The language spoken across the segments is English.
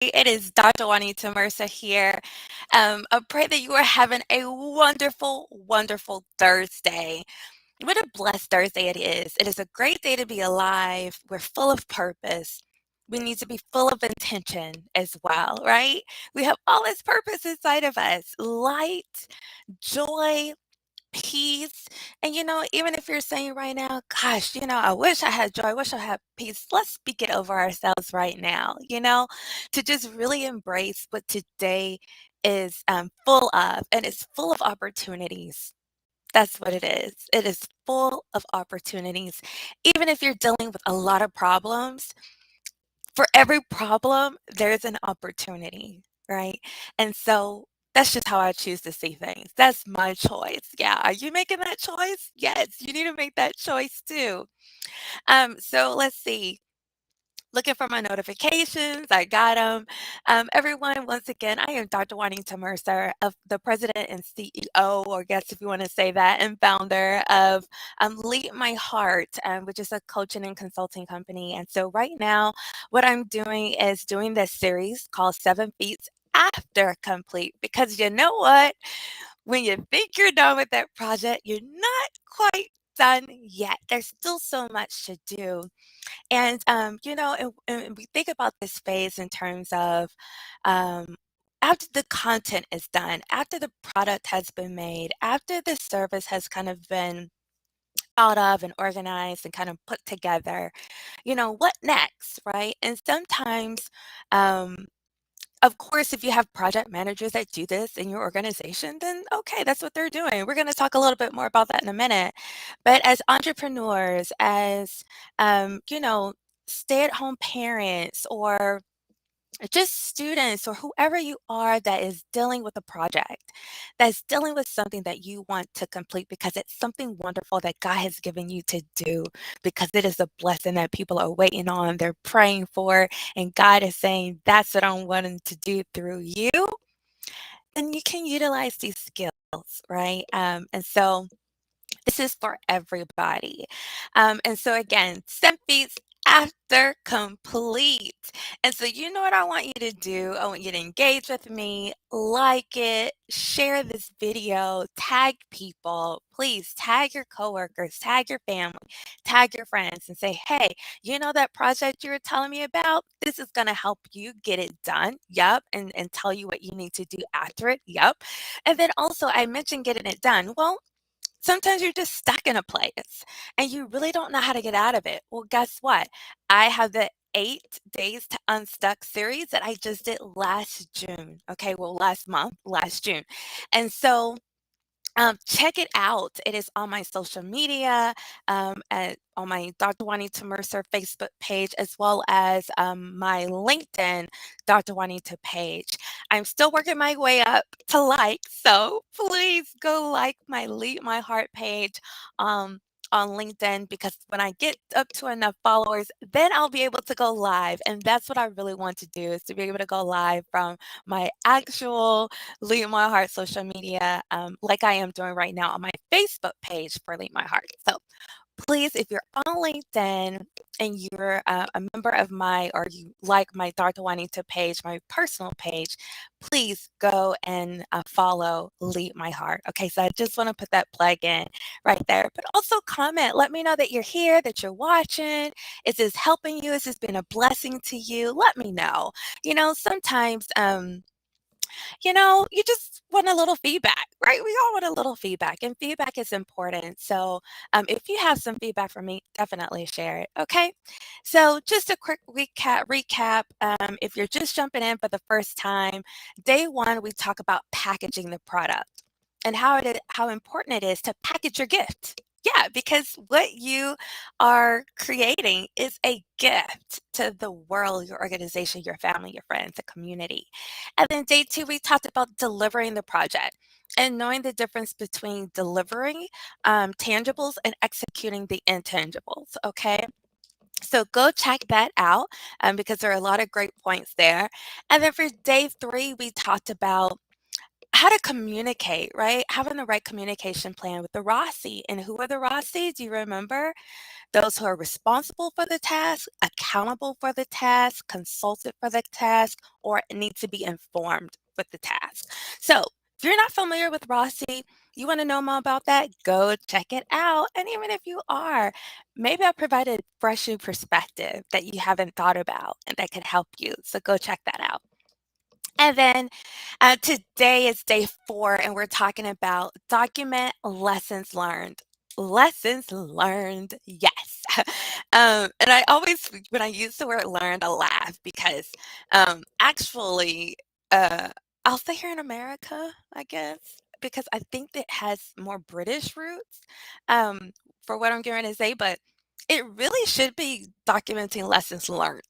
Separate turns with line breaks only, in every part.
It is Dr. Wanita Mercer here. I pray that you are having a wonderful, wonderful Thursday. What a blessed Thursday it is. It is a great day to be alive. We're full of purpose. We need to be full of intention as well, right? We have all this purpose inside of us: light, joy, peace. And even if you're saying right now, gosh, I wish I had joy, I wish I had peace, let's speak it over ourselves right now, to just really embrace what today is full of. And it's full of opportunities. That's what it is. It is full of opportunities. Even if you're dealing with a lot of problems, for every problem, there's an opportunity, right? And so that's just how I choose to see things. That's my choice. Yeah. Are you making that choice? Yes, you need to make that choice too. So let's see. Looking for my notifications. I got them. Everyone, once again, I am Dr. Wanita Mercer, of the president and CEO, or guess if you want to say that, and founder of Lead My Heart, which is a coaching and consulting company. And so right now, what I'm doing is doing this series called Seven Feats After Complete, because you know what? When you think you're done with that project, you're not quite done yet. There's still so much to do. And, and we think about this phase in terms of um, after the content is done, after the product has been made, after the service has kind of been thought of and organized and kind of put together, what next, right? And sometimes, um, of course, if you have project managers that do this in your organization, then okay, that's what they're doing. We're going to talk a little bit more about that in a minute. But as entrepreneurs, as stay-at-home parents, or just students, or whoever you are that is dealing with a project, that's dealing with something that you want to complete because it's something wonderful that God has given you to do, because it is a blessing that people are waiting on, they're praying for, and God is saying, that's what I'm wanting to do through you, then you can utilize these skills, right? And so this is for everybody. And so again, 7 feats after complete. And so you know what I want you to do? I want you to engage with me, like it, share this video, tag people. Please tag your coworkers, tag your family, tag your friends, and say, hey, you know that project you were telling me about? This is going to help you get it done. Yep. And tell you what you need to do after it. Yep. And then also, I mentioned getting it done. Well, sometimes you're just stuck in a place and you really don't know how to get out of it. Well, guess what? I have the 8 Days to Unstuck series that I just did last June. Okay, well, last month, last June. And so check it out. It is on my social media, on my Dr. Wanita Mercer Facebook page, as well as my LinkedIn Dr. Wanita page. I'm still working my way up to like, so please go like my Lead My Heart page. On LinkedIn, because when I get up to enough followers, then I'll be able to go live. And that's what I really want to do, is to be able to go live from my actual Lead My Heart social media, like I am doing right now on my Facebook page for Lead My Heart. So please, if you're on LinkedIn and you're a member of or you like my Dr. Juanita page, my personal page, please go and follow Lead My Heart. Okay, so I just want to put that plug in right there. But also comment. Let me know that you're here, that you're watching. Is this helping you? Has this been a blessing to you? Let me know. Sometimes you just want a little feedback, right? We all want a little feedback, and feedback is important. So, if you have some feedback for me, definitely share it. Okay. So, just a quick recap. If you're just jumping in for the first time, day one, we talk about packaging the product and how important it is to package your gift. Yeah, because what you are creating is a gift to the world, your organization, your family, your friends, the community. And then day two, we talked about delivering the project and knowing the difference between delivering tangibles and executing the intangibles. Okay. So go check that out, because there are a lot of great points there. And then for day three, we talked about how to communicate, right? Having the right communication plan with the Rossi. And who are the Rossi? Do you remember? Those who are responsible for the task, accountable for the task, consulted for the task, or need to be informed with the task. So, if you're not familiar with Rossi, you want to know more about that, go check it out. And even if you are, maybe I provided fresh new perspective that you haven't thought about and that could help you. So go check that out. And then today is day 4, and we're talking about document lessons learned. Lessons learned, yes. And I always, when I use the word learned, I laugh because actually, uh, I'll say here in America, I guess, because I think that has more British roots for what I'm going to say, but it really should be documenting lessons learned.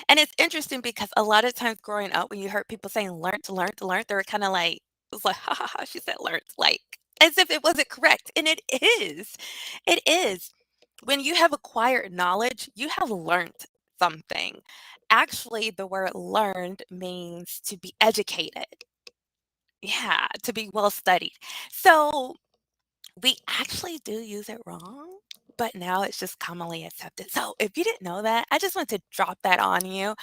And it's interesting because a lot of times growing up, when you heard people saying learned, they were kind of like, it was like, ha ha ha, she said learned, like as if it wasn't correct. And it is. It is. When you have acquired knowledge, you have learned something. Actually, the word learned means to be educated. Yeah, to be well studied. So we actually do use it wrong, but now it's just commonly accepted. So if you didn't know that, I just want to drop that on you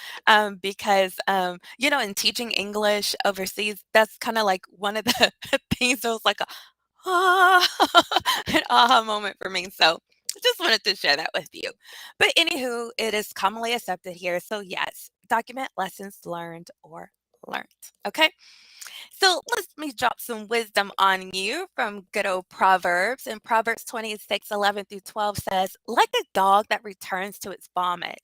because, in teaching English overseas, that's kind of like one of the things that was like a, ah, an aha moment for me. So just wanted to share that with you. But anywho, it is commonly accepted here. So yes, document lessons learned or learned. Okay. So let me drop some wisdom on you from good old Proverbs. And Proverbs 26:11-12 says, like a dog that returns to its vomit,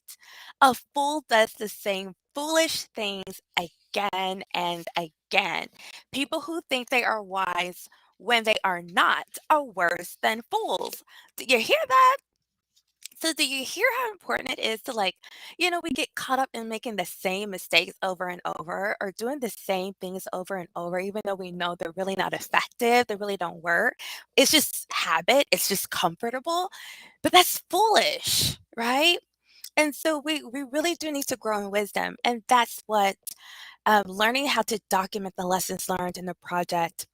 a fool does the same foolish things again and again. People who think they are wise when they are not are worse than fools. Do you hear that? So do you hear how important it is to we get caught up in making the same mistakes over and over or doing the same things over and over, even though we know they're really not effective, they really don't work. It's just habit, it's just comfortable, but that's foolish, right? And so we really do need to grow in wisdom. And that's what learning how to document the lessons learned in the project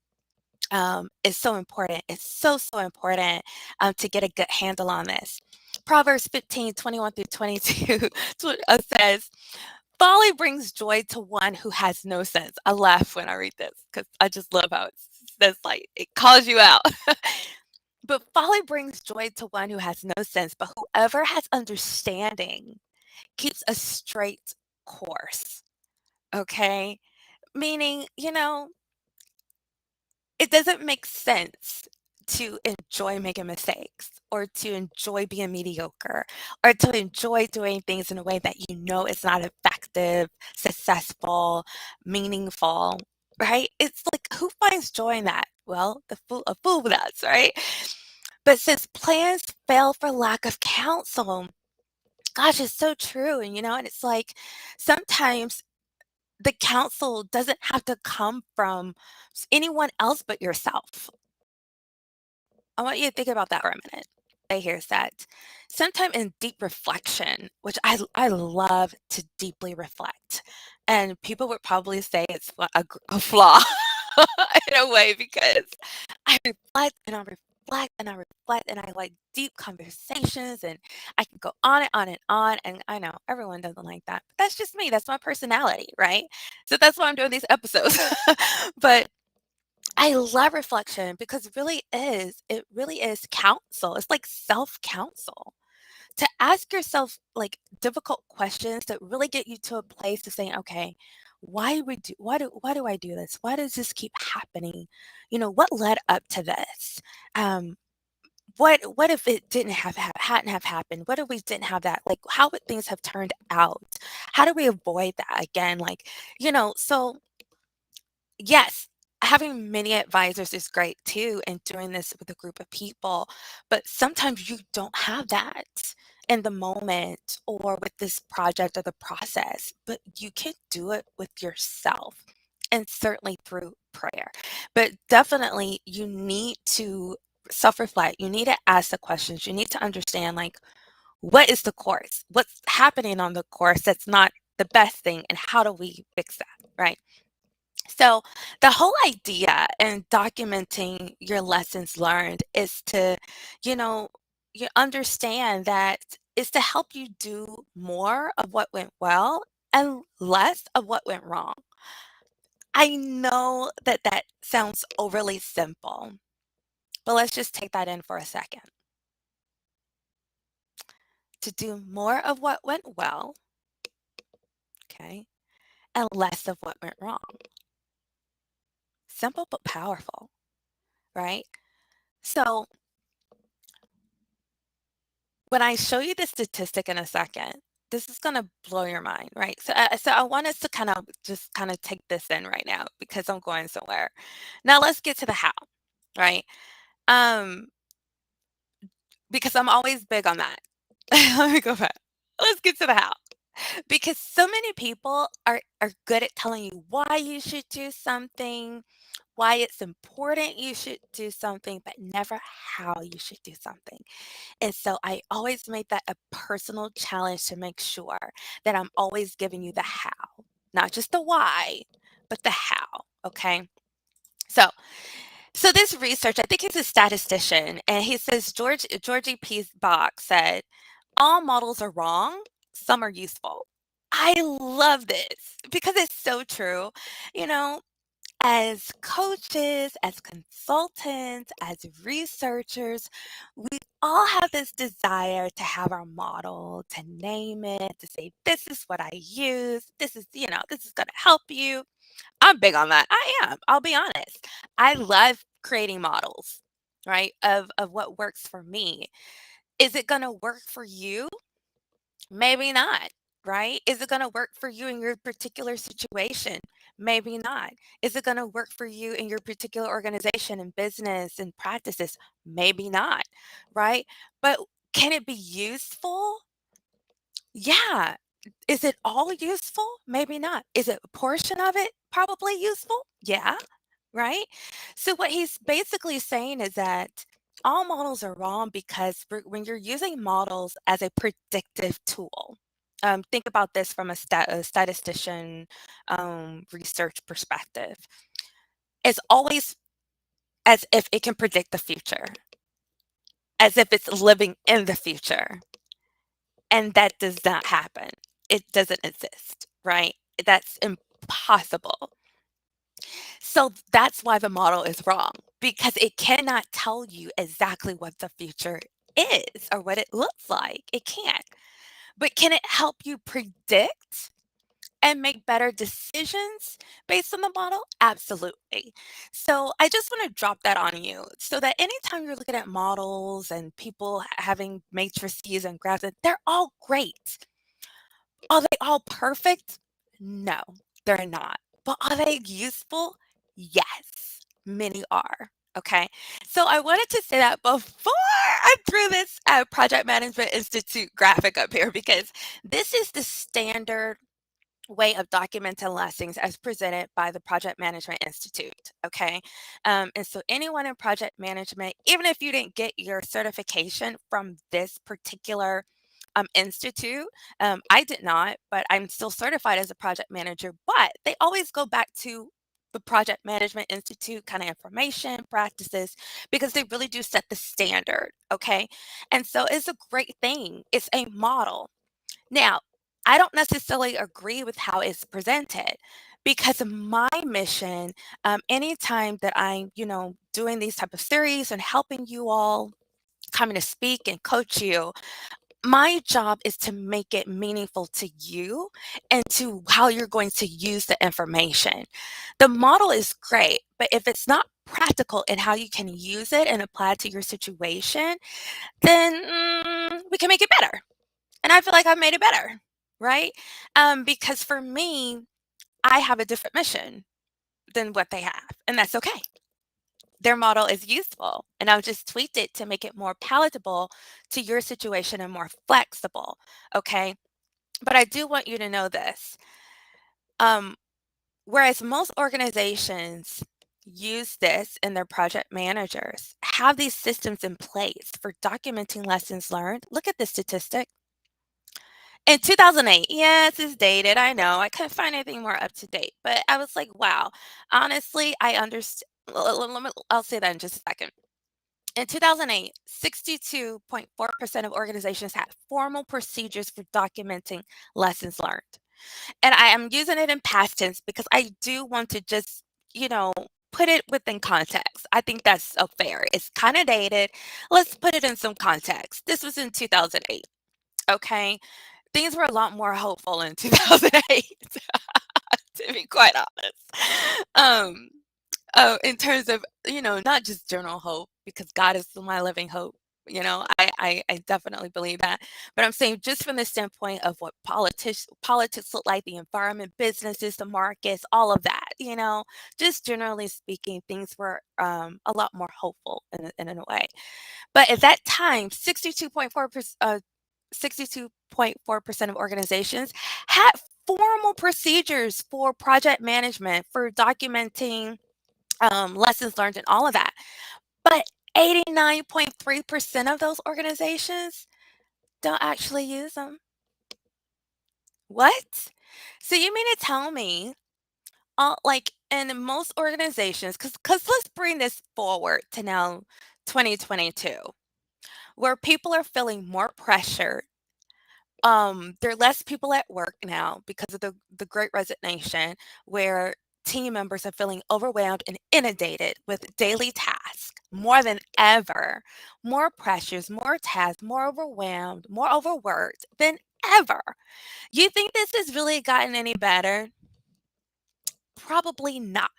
is so important. It's so, so important to get a good handle on this. Proverbs 15:21-22 says, folly brings joy to one who has no sense. I laugh when I read this because I just love how it says, like, it calls you out. But folly brings joy to one who has no sense, but whoever has understanding keeps a straight course. Okay? Meaning, it doesn't make sense to enjoy making mistakes or to enjoy being mediocre or to enjoy doing things in a way that you know is not effective, successful, meaningful, right? It's like who finds joy in that? Well, a fool does, right? But since plans fail for lack of counsel, gosh, it's so true. And it's like sometimes the counsel doesn't have to come from anyone else but yourself. I want you to think about that for a minute. Here's that. Sometime in deep reflection, which I love to deeply reflect, and people would probably say it's a flaw in a way because I reflect and I reflect and I reflect and I like deep conversations and I can go on and on and on. And I know everyone doesn't like that, but that's just me. That's my personality, right? So that's why I'm doing these episodes. But I love reflection because it really is counsel. It's like self-counsel. To ask yourself like difficult questions that really get you to a place of saying, okay, why do I do this? Why does this keep happening? What led up to this? Um, what if it hadn't have happened? What if we didn't have that? Like how would things have turned out? How do we avoid that again? So yes, having many advisors is great too, and doing this with a group of people, but sometimes you don't have that in the moment or with this project or the process, but you can do it with yourself and certainly through prayer. But definitely, you need to self reflect. You need to ask the questions. You need to understand, like, what is the course? What's happening on the course that's not the best thing, and how do we fix that, right? So, the whole idea in documenting your lessons learned is to, you know, you understand that is to help you do more of what went well and less of what went wrong. I know that that sounds overly simple, but let's just take that in for a second. To do more of what went well, okay, and less of what went wrong. Simple but powerful, right? So, when I show you the statistic in a second, this is gonna blow your mind, right? So I want us to kind of just kind of take this in right now because I'm going somewhere. Now let's get to the how, right? Um, because I'm always big on that. Let me go back. Let's get to the how. Because so many people are good at telling you why you should do something, why it's important you should do something, but never how you should do something. And so I always make that a personal challenge to make sure that I'm always giving you the how, not just the why, but the how. Okay. So, so this research, I think he's a statistician, and he says Georgie P. Bach said, all models are wrong, some are useful. I love this because it's so true. You know, as coaches, as consultants, as researchers, we all have this desire to have our model, to name it, to say, this is what I use. This is, this is going to help you. I'm big on that. I am. I'll be honest. I love creating models, right, of what works for me. Is it going to work for you? Maybe not, right? Is it gonna work for you in your particular situation? Maybe not. Is it gonna work for you in your particular organization and business and practices? Maybe not, right? But can it be useful? Yeah. Is it all useful? Maybe not. Is it a portion of it probably useful? Yeah, right? So what he's basically saying is that all models are wrong because when you're using models as a predictive tool, think about this from a statistician research perspective. It's always as if it can predict the future, as if it's living in the future. And that does not happen. It doesn't exist, right? That's impossible. So that's why the model is wrong because it cannot tell you exactly what the future is or what it looks like. It can't. But can it help you predict and make better decisions based on the model? Absolutely. So I just want to drop that on you so that anytime you're looking at models and people having matrices and graphs, they're all great. Are they all perfect? No, they're not. But are they useful? Yes, many are. Okay. So I wanted to say that before I threw this Project Management Institute graphic up here because this is the standard way of documenting lessons as presented by the Project Management Institute. Okay. And so anyone in project management, even if you didn't get your certification from this particular institute, I did not, but I'm still certified as a project manager. But they always go back to the Project Management Institute kind of information, practices, because they really do set the standard. Okay. And so it's a great thing. It's a model. Now, I don't necessarily agree with how it's presented because my mission, anytime that I'm, doing these type of series and helping you all coming to speak and coach you, my job is to make it meaningful to you and to how you're going to use the information. The model is great, but if it's not practical in how you can use it and apply it to your situation, then we can make it better. And I feel like I've made it better, right? Because for me, I have a different mission than what they have, and that's okay. Their model is useful, and I've just tweaked it to make it more palatable to your situation and more flexible, okay? But I do want you to know this. Um, whereas most organizations use this in their project managers, have these systems in place for documenting lessons learned. Look at the statistic. In 2008, yes, it's dated, I know, I couldn't find anything more up to date, but I was like, "Wow." Honestly, I underst let me I'll say that in just a second. In 2008, 62.4% of organizations had formal procedures for documenting lessons learned. And I am using it in past tense because I do want to just, you know, put it within context. I think that's so fair. It's kind of dated. Let's put it in some context. This was in 2008. Okay. Things were a lot more hopeful in 2008, to be quite honest. In terms of, not just general hope, because God is my living hope. I definitely believe that. But I'm saying just from the standpoint of what politics look like, the environment, businesses, the markets, all of that, just generally speaking, things were a lot more hopeful in a way. But at that time, 62.4% of organizations had formal procedures for project management, for documenting lessons learned and all of that. But 89.3% of those organizations don't actually use them. What? So you mean to tell me, like in most organizations, because let's bring this forward to now 2022, where people are feeling more pressure. There are less people at work now because of the Great Resignation, where team members are feeling overwhelmed and inundated with daily tasks more than ever, more pressures, more tasks, more overwhelmed, more overworked than ever. You think this has really gotten any better? Probably not,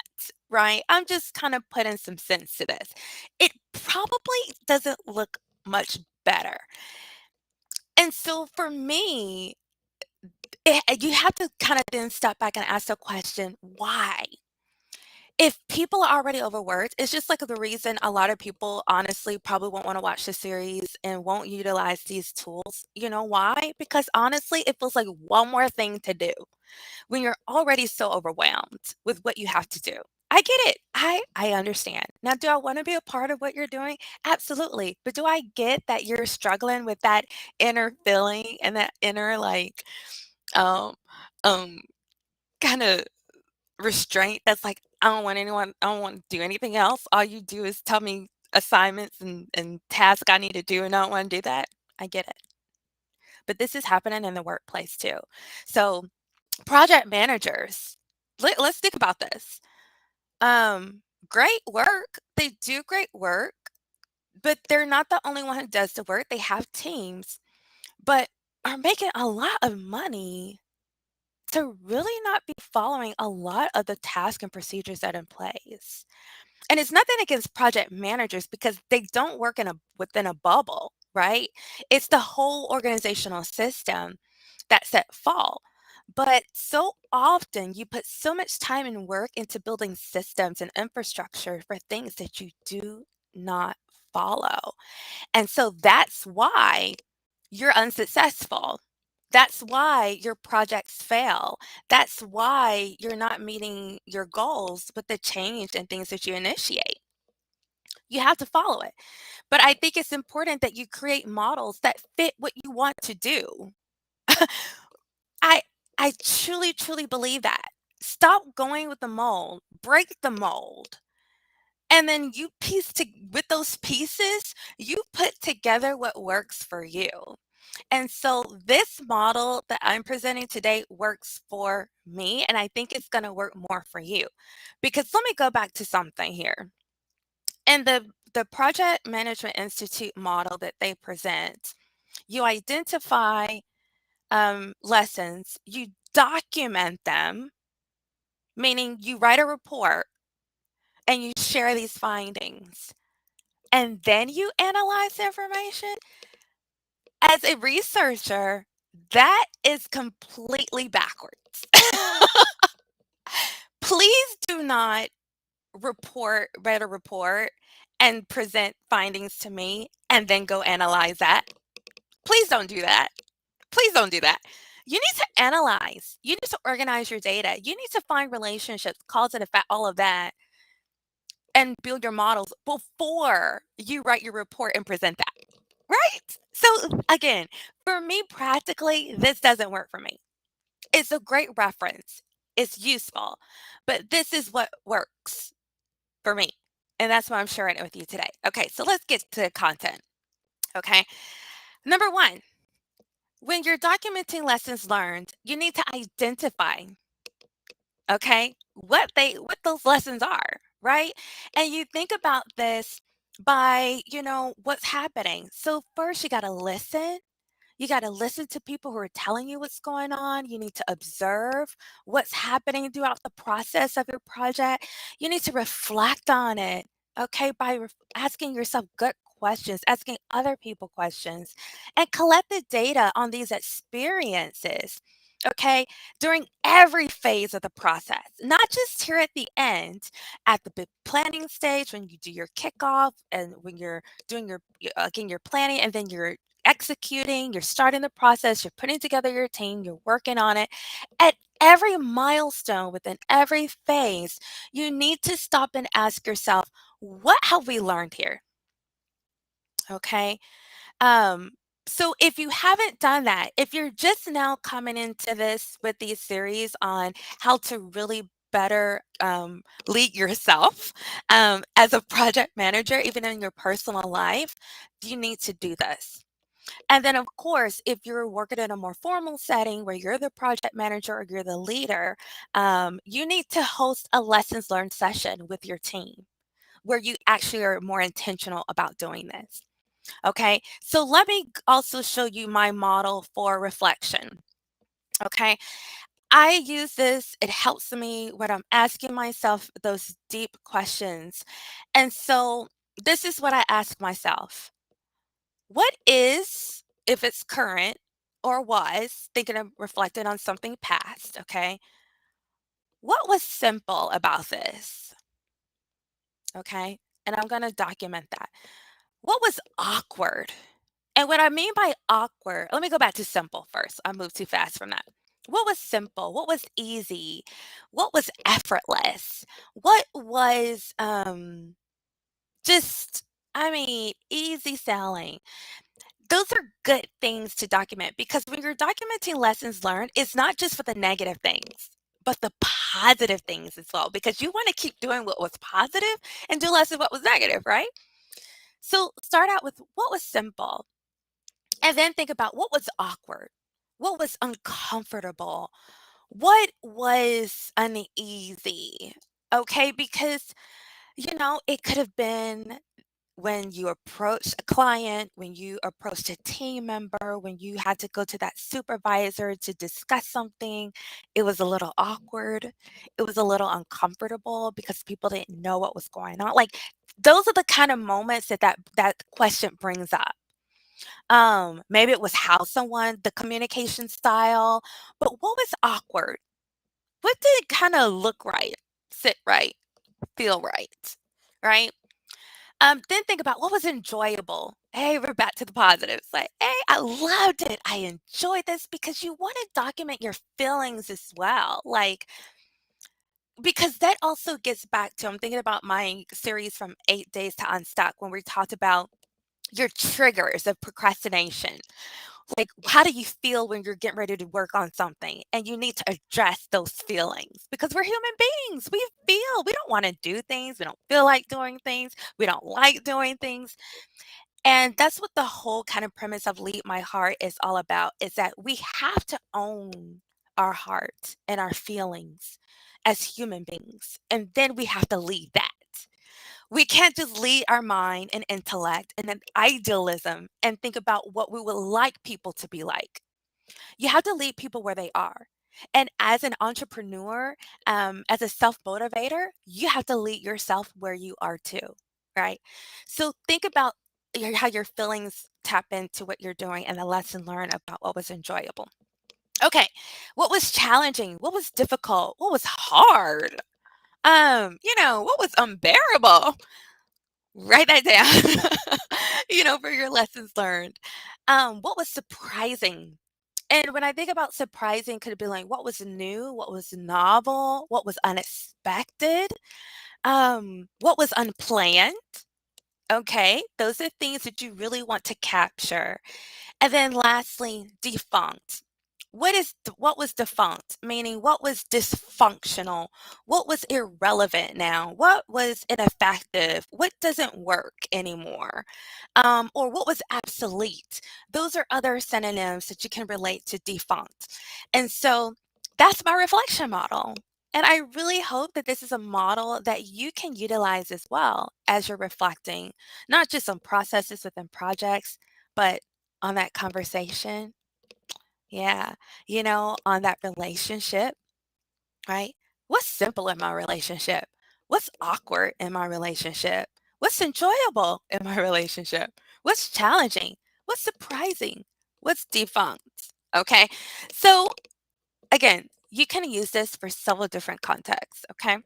right? I'm just kind of putting some sense to this. It probably doesn't look much better. And so for me, you have to kind of then step back and ask the question, why? If people are already overworked, it's just like the reason a lot of people honestly probably won't want to watch the series and won't utilize these tools. You know why? Because honestly, it feels like one more thing to do when you're already so overwhelmed with what you have to do. I get it. I understand. Now, do I want to be a part of what you're doing? Absolutely. But do I get that you're struggling with that inner feeling and that inner um um kind of restraint that's like, I don't want to do anything else. All you do is tell me assignments and tasks I need to do, and I don't want to do that. I get it. But this is happening in the workplace too. So project managers, let's think about this. Great work. They do great work, but they're not the only one who does the work. They have teams, but are making a lot of money to really not be following a lot of the tasks and procedures that are in place. And it's nothing against project managers because they don't work within a bubble, right? It's the whole organizational system that's at fault. But so often you put so much time and work into building systems and infrastructure for things that you do not follow. And so that's why you're unsuccessful. That's why your projects fail. That's why you're not meeting your goals with the change and things that you initiate. You have to follow it. But I think it's important that you create models that fit what you want to do. I I truly, truly believe that. Stop going with the mold, break the mold. And then with those pieces, you put together what works for you. And so this model that I'm presenting today works for me, and I think it's going to work more for you. Because let me go back to something here. And the Project Management Institute model that they present, you identify lessons, you document them, meaning you write a report and you share these findings, and then you analyze the information. As a researcher, that is completely backwards. Please do not write a report and present findings to me and then go analyze that. Please don't do that. Please don't do that. You need to analyze. You need to organize your data. You need to find relationships, cause and effect, all of that, and build your models before you write your report and present that. right? So again, for me, practically, this doesn't work for me. It's a great reference. It's useful, but this is what works for me. And that's why I'm sharing it with you today. Okay, so let's get to content. Okay. Number one, when you're documenting lessons learned, you need to identify, okay, what those lessons are, right? And you think about this by, what's happening. So first you got to listen. You got to listen to people who are telling you what's going on. You need to observe what's happening throughout the process of your project. You need to reflect on it, okay, by asking yourself good questions, asking other people questions, and collect the data on these experiences, okay, during every phase of the process, not just here at the end, at the big planning stage when you do your kickoff and when you're doing again, your planning and then you're executing, you're starting the process, you're putting together your team, you're working on it. At every milestone within every phase, you need to stop and ask yourself, what have we learned here? Okay. Um, so if you haven't done that, if you're just now coming into this with these series on how to really better lead yourself as a project manager, even in your personal life, you need to do this. And then, of course, if you're working in a more formal setting where you're the project manager or you're the leader, you need to host a lessons learned session with your team where you actually are more intentional about doing this. Okay, so let me also show you my model for reflection. Okay, I use this, it helps me when I'm asking myself those deep questions. And so, this is what I ask myself. What is, if it's current or was, thinking of reflecting on something past, okay? What was simple about this? Okay. And I'm going to document that. What was awkward? And what I mean by awkward, let me go back to simple first. I moved too fast from that. What was simple? What was easy? What was effortless? What was just, I mean, easy selling? Those are good things to document because when you're documenting lessons learned, it's not just for the negative things, but the positive things as well, because you want to keep doing what was positive and do less of what was negative, right? So start out with what was simple and then think about what was awkward, what was uncomfortable, what was uneasy. Okay, because it could have been when you approach a client, when you approached a team member, when you had to go to that supervisor to discuss something, it was a little awkward. It was a little uncomfortable because people didn't know what was going on. Like those are the kind of moments that question brings up. Maybe it was how the communication style, but what was awkward? What did it kind of look right, sit right, feel right, right? Then think about what was enjoyable. Hey, we're back to the positives. Like, hey, I loved it. I enjoyed this because you want to document your feelings as well. Like, because that also gets back to, I'm thinking about my series from 8 Days to Unstuck when we talked about your triggers of procrastination. Like, how do you feel when you're getting ready to work on something? And you need to address those feelings because we're human beings. We feel, we don't want to do things. We don't feel like doing things. We don't like doing things. And that's what the whole kind of premise of Lead My Heart is all about, is that we have to own our heart and our feelings as human beings. And then we have to lead that. We can't just lead our mind and intellect and then idealism and think about what we would like people to be like. You have to lead people where they are. And as an entrepreneur, as a self motivator, you have to lead yourself where you are too, right? So think about how your feelings tap into what you're doing and the lesson learned about what was enjoyable. Okay, what was challenging? What was difficult? What was hard? What was unbearable? Write that down, for your lessons learned. What was surprising? And when I think about surprising, could it be like what was new, what was novel, what was unexpected, what was unplanned? Okay, those are things that you really want to capture. And then lastly, defunct. What was defunct? Meaning what was dysfunctional? What was irrelevant now? What was ineffective? What doesn't work anymore? Or what was obsolete? Those are other synonyms that you can relate to defunct. And so that's my reflection model. And I really hope that this is a model that you can utilize as well as you're reflecting, not just on processes within projects, but on that conversation. Yeah. On that relationship, right? What's simple in my relationship? What's awkward in my relationship? What's enjoyable in my relationship? What's challenging? What's surprising? What's defunct? Okay. So, again, you can use this for several different contexts. Okay.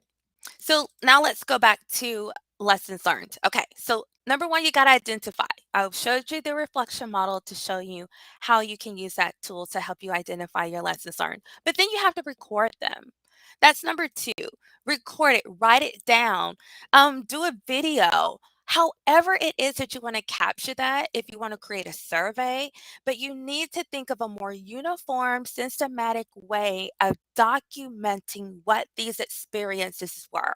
So now let's go back to lessons learned. Okay, so number one, you got to identify. I showed you the reflection model to show you how you can use that tool to help you identify your lessons learned. But then you have to record them. That's number two. Record it, write it down, do a video. However, it is that you want to capture that, if you want to create a survey, but you need to think of a more uniform, systematic way of documenting what these experiences were.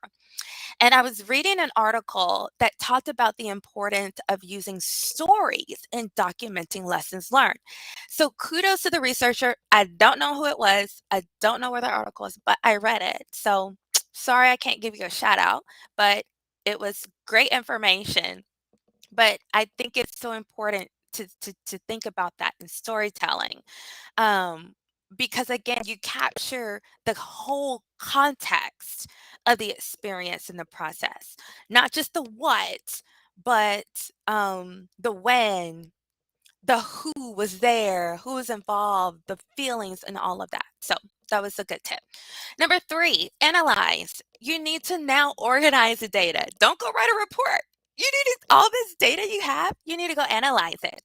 And I was reading an article that talked about the importance of using stories in documenting lessons learned. So kudos to the researcher. I don't know who it was. I don't know where the article is, but I read it. So sorry I can't give you a shout out, but it was great information. But I think it's so important to think about that in storytelling, um, because again, you capture the whole context of the experience in the process, not just the what, but the when, the who was there, who was involved, the feelings, and all of that. So that was a good tip. Number three, analyze. You need to now organize the data. Don't go write a report. You need all this data you have, you need to go analyze it.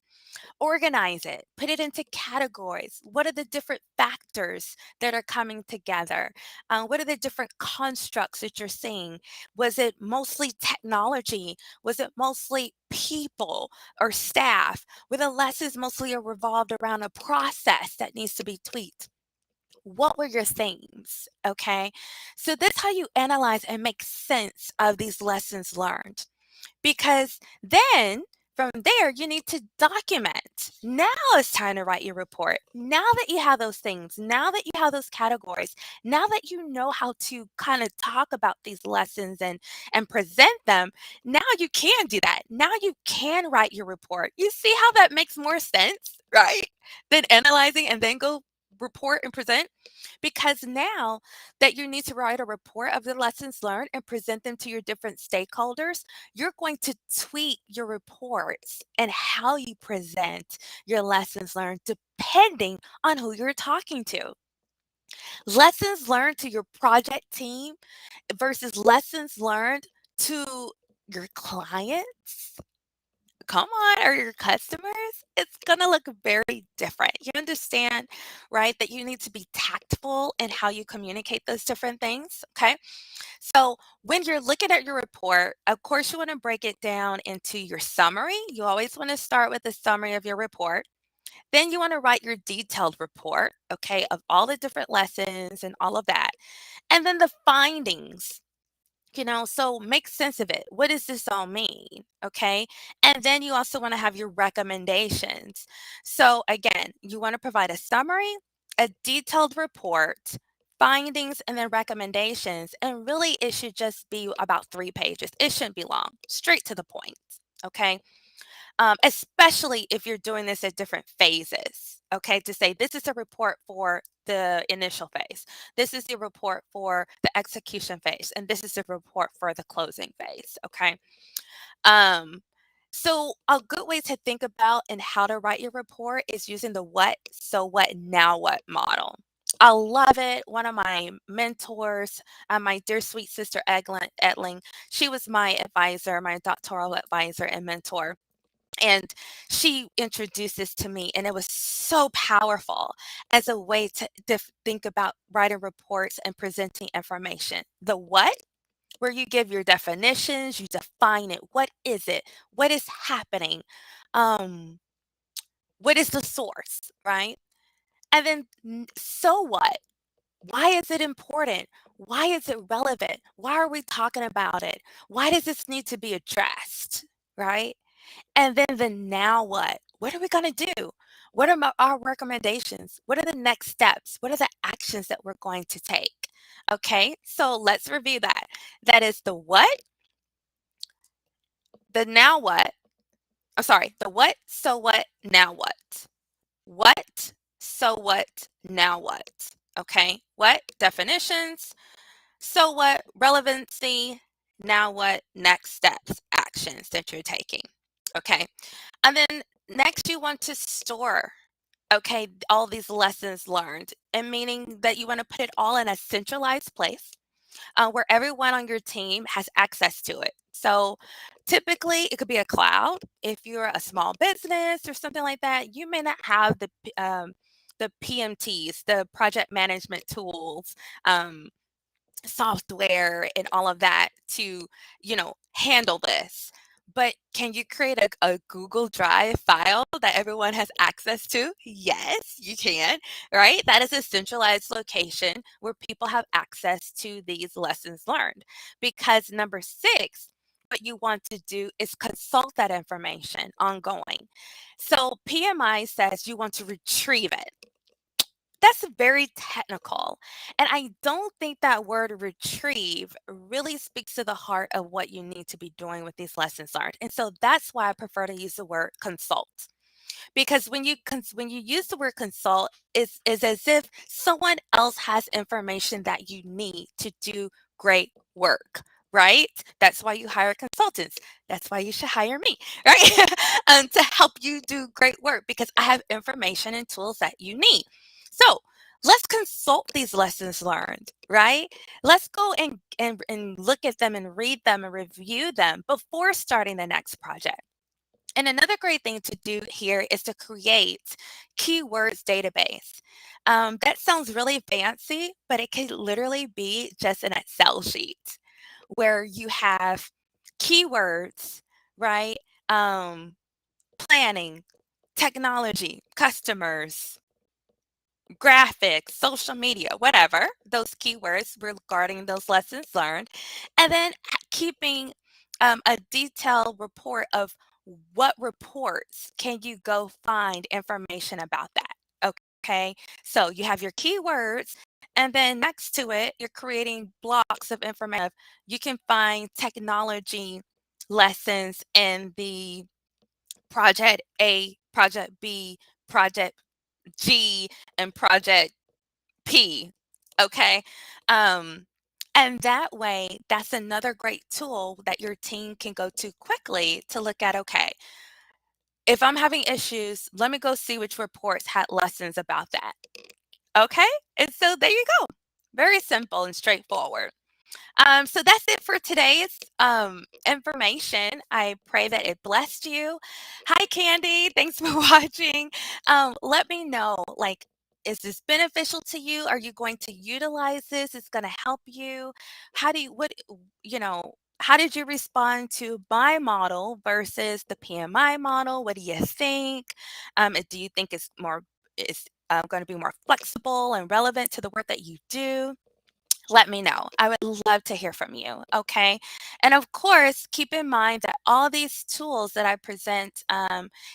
Organize it, put it into categories. What are the different factors that are coming together? What are the different constructs that you're seeing? Was it mostly technology? Was it mostly people or staff? Were the lessons mostly revolved around a process that needs to be tweaked? What were your themes? Okay. So that's how you analyze and make sense of these lessons learned, because then from there you need to document. Now it's time to write your report. Now that you have those things, now that you have those categories, now that you know how to kind of talk about these lessons and present them, now you can do that. Now you can write your report. You see how that makes more sense, right? Than analyzing and then go report and present, because now that you need to write a report of the lessons learned and present them to your different stakeholders, you're going to tweak your reports and how you present your lessons learned depending on who you're talking to. Lessons learned to your project team versus lessons learned to your clients, come on, or your customers, it's going to look very different. You understand, right? That you need to be tactful in how you communicate those different things. Okay. So when you're looking at your report, of course, you want to break it down into your summary. You always want to start with a summary of your report. Then you want to write your detailed report, okay, of all the different lessons and all of that. And then the findings. So make sense of it. What does this all mean? Okay. And then you also want to have your recommendations. So again, you want to provide a summary, a detailed report, findings, and then recommendations. And really, it should just be about 3 pages. It shouldn't be long, straight to the point. Okay. Especially if you're doing this at different phases. Okay, to say this is a report for the initial phase, this is the report for the execution phase, and this is the report for the closing phase. Okay. Um, so a good way to think about and how to write your report is using the what, so what, now what model. I love it. One of my mentors, my dear sweet sister Etling, she was my advisor, my doctoral advisor and mentor. And she introduced this to me, and it was so powerful as a way to think about writing reports and presenting information. The what? where you give your definitions, you define it. What is it? What is happening? Um, what is the source, right? And then, so what? Why is it important? Why is it relevant? Why are we talking about it? Why does this need to be addressed, right? And then the now what? What are we going to do? What are our recommendations? What are the next steps? What are the actions that we're going to take? Okay, so let's review that. That is the what, the now what. I'm sorry, the what, so what, now what. What, so what, now what. Okay, what, definitions. So what, relevancy. Now what, next steps, actions that you're taking. Okay, and then next you want to store, okay, all these lessons learned, and meaning that you want to put it all in a centralized place where everyone on your team has access to it. So typically it could be a cloud. If you're a small business or something like that, you may not have the PMTs, the project management tools, software and all of that to, handle this. But can you create a Google Drive file that everyone has access to? Yes, you can, right? That is a centralized location where people have access to these lessons learned. Because number six, what you want to do is consult that information ongoing. So PMI says you want to retrieve it. That's very technical. And I don't think that word retrieve really speaks to the heart of what you need to be doing with these lessons learned. And so that's why I prefer to use the word consult. Because when you use the word consult, is as if someone else has information that you need to do great work, right? That's why you hire consultants. That's why you should hire me, right? To help you do great work because I have information and tools that you need. So let's consult these lessons learned, right? Let's go and look at them and read them and review them before starting the next project. And another great thing to do here is to create keywords database. That sounds really fancy, but it could literally be just an Excel sheet where you have keywords, right? Um, Planning, technology, customers, graphics, social media, whatever, those keywords regarding those lessons learned, and then keeping a detailed report of what reports can you go find information about that. Okay, so you have your keywords, and then next to it, you're creating blocks of information. You can find technology lessons in the project A, project B, project G, and project P. Okay. Um, and that way, that's another great tool that your team can go to quickly to look at. Okay, if I'm having issues, let me go see which reports had lessons about that. Okay. And so there you go. Very simple and straightforward. So that's it for today's information. I pray that it blessed you. Hi, Candy. Thanks for watching. Let me know, like, is this beneficial to you? Are you going to utilize this? It's going to help you. How do you, what, how did you respond to my model versus the PMI model? What do you think? Do you think it's going to be more flexible and relevant to the work that you do? Let me know. I would love to hear from you. Okay. And of course, keep in mind that all these tools that I present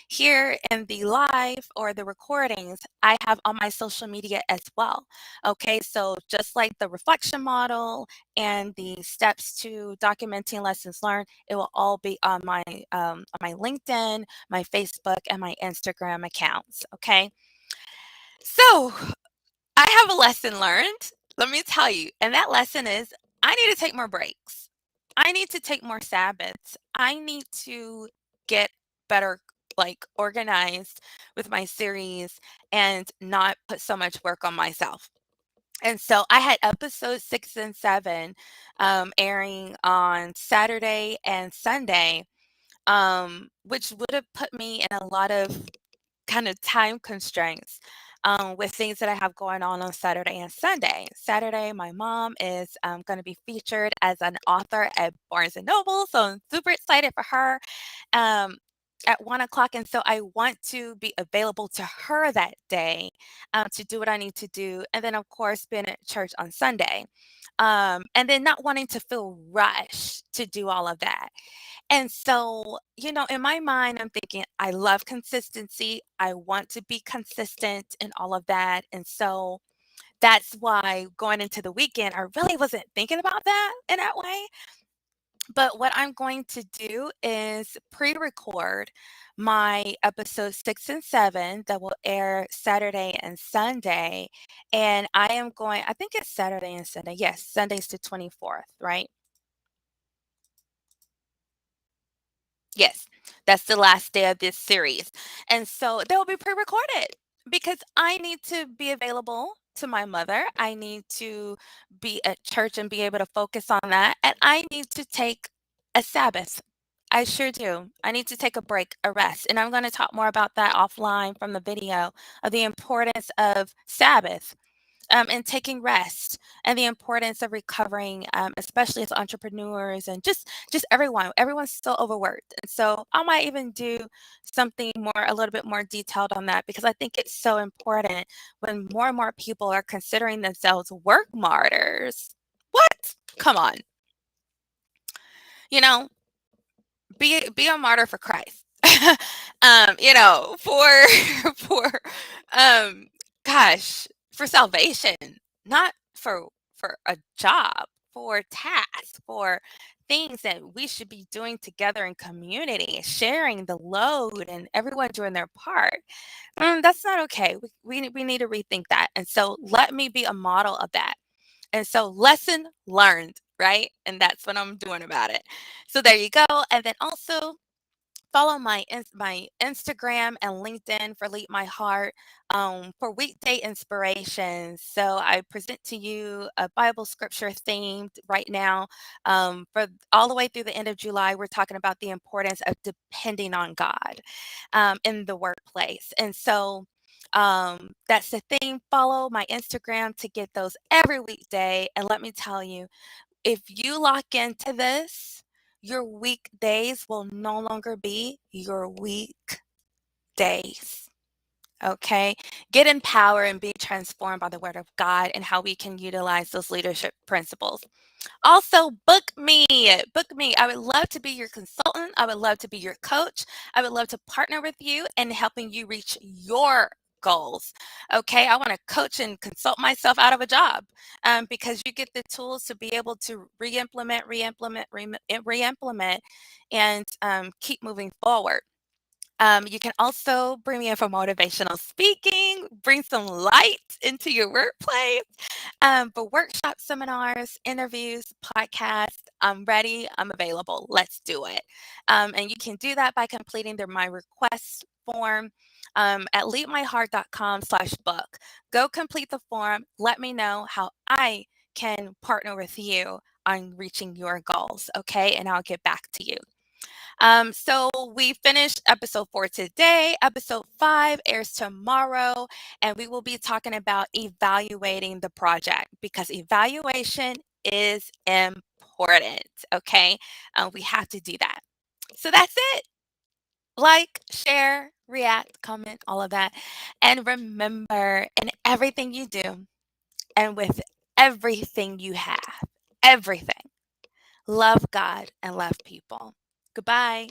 here in the live or the recordings, I have on my social media as well. Okay. So just like the reflection model and the steps to documenting lessons learned, it will all be on my LinkedIn, my Facebook, and my Instagram accounts. Okay. So I have a lesson learned, let me tell you, and that lesson is I need to take more breaks. I need to take more Sabbaths. I need to get better, like organized with my series and not put so much work on myself. And so I had episodes 6 and 7 airing on Saturday and Sunday, which would have put me in a lot of kind of time constraints. with things that I have going on Saturday and Sunday. Saturday, my mom is going to be featured as an author at Barnes and Noble, so I'm super excited for her. Um, at 1 o'clock, and so I want to be available to her that day to do what I need to do, and then of course being at church on Sunday, and then not wanting to feel rushed to do all of that. And so, in my mind, I'm thinking, I love consistency. I want to be consistent and all of that. And so that's why going into the weekend, I really wasn't thinking about that in that way. But what I'm going to do is pre record my episode 6 and 7 that will air Saturday and Sunday. And I think it's Saturday and Sunday. Yes, Sunday's the 24th, right? Yes, that's the last day of this series. And so they will be pre-recorded because I need to be available to my mother. I need to be at church and be able to focus on that. And I need to take a Sabbath. I sure do. I need to take a break, a rest. And I'm going to talk more about that offline from the video of the importance of Sabbath and taking rest and the importance of recovering, especially as entrepreneurs and just everyone. Everyone's still overworked, and so I might even do something a little bit more detailed on that because I think it's so important when more and more people are considering themselves work martyrs. What? Come on, you know, be a martyr for Christ. For for um gosh, for salvation, not for a job, for tasks, for things that we should be doing together in community, sharing the load and everyone doing their part. That's not okay. We need to rethink that. And so let me be a model of that. And so lesson learned, right? And that's what I'm doing about it. So there you go. And then also follow my Instagram and LinkedIn for Lead My Heart for weekday inspirations. So I present to you a Bible scripture themed right now. For all the way through the end of July, we're talking about the importance of depending on God in the workplace. And so that's the theme. Follow my Instagram to get those every weekday. And let me tell you, if you lock into this, your weekdays will no longer be your weekdays. Okay? Get empowered and be transformed by the word of God and how we can utilize those leadership principles. Also, book me. Book me. I would love to be your consultant. I would love to be your coach. I would love to partner with you in helping you reach your goals. Okay. I want to coach and consult myself out of a job because you get the tools to be able to re implement, and keep moving forward. You can also bring me in for motivational speaking, bring some light into your workplace. For workshops, seminars, interviews, podcasts, I'm ready. I'm available. Let's do it. And you can do that by completing my request form at leadmyheart.com/book. Go complete the form. Let me know how I can partner with you on reaching your goals. Okay. And I'll get back to you. So we finished episode 4 today. Episode 5 airs tomorrow, and we will be talking about evaluating the project because evaluation is important. Okay. We have to do that. So that's it. Like, share, react, comment, all of that. And remember, in everything you do and with everything you have, everything, love God and love people. Goodbye.